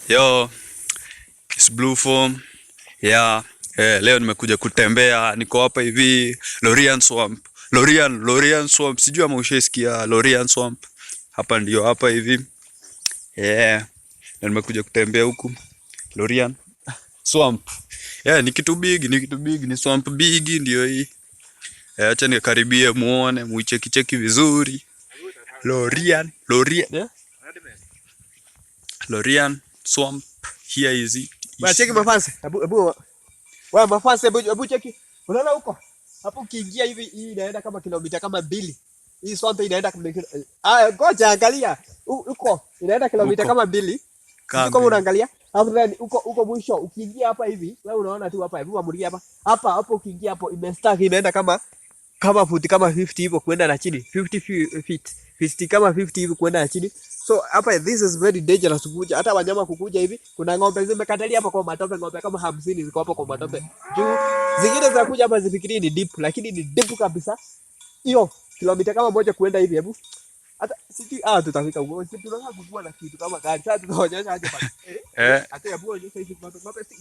Yo, it's Blue Form. Yeah. Leo nimekuja kutembea, niko hapa hivi Lorian Swamp. Lorian Swamp. Sijui ama ushaisikia Lorian Swamp. Hapa ndio hapa hivi. Na nimekuja kutembea huku Lorian Swamp. Ni kitu big, ni swamp big ndio hii. Acha nikaribie muone, muicheki vizuri. Lorian Swamp. Here is it. Ba cheki mafansi. Wewe mafansi hebu cheki. Unaona huko? Hapo ukiingia hivi hii inaenda kama kilomita kama 2. Hii swamp inaenda kama ngoja angalia. Huko inaenda kilomita kama 2. Kama unaangalia. Hapo ndani huko mwisho ukiingia hapa hivi, wewe unaona tu hapa hivi uamulia hapa. Hapo ukiingia hapo imestack inaenda kama futi kama 50 hivyo kwenda na chini. 50 feet. 50 kama 50 hivi kwenda na chini. So hapa this is very dangerous kukuja. Hata wanyama kukuja hivi. Kuna ng'ombe zimekatalia hapa kwa matope, ng'ombe kama 50 ziko hapo kwa matope. Juu zingine zinakuja hapa zifikiri ni deep, lakini ni deep kabisa. Hiyo kilomita kama moja kuenda hivi hebu. Hata sisi tutafika huko. Sisi tunataka kukua na kitu kama gari. Sasa tutaonyesha aje pale. Hata hebu onyesha hivi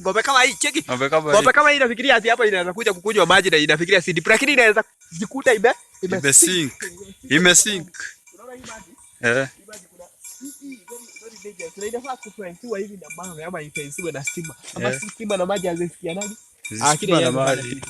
ng'ombe kama hii cheki. Ng'ombe kama hii inafikiria ati hapa inaweza kuja kukunywa maji na inafikiria si deep, lakini inaweza jikuta imesink. Unaona hii maji? Tunafaa kufensiwa hivi na mawe ama ifensiwe na stima. Ama stima na maji hazifikia nani? Stima na maji.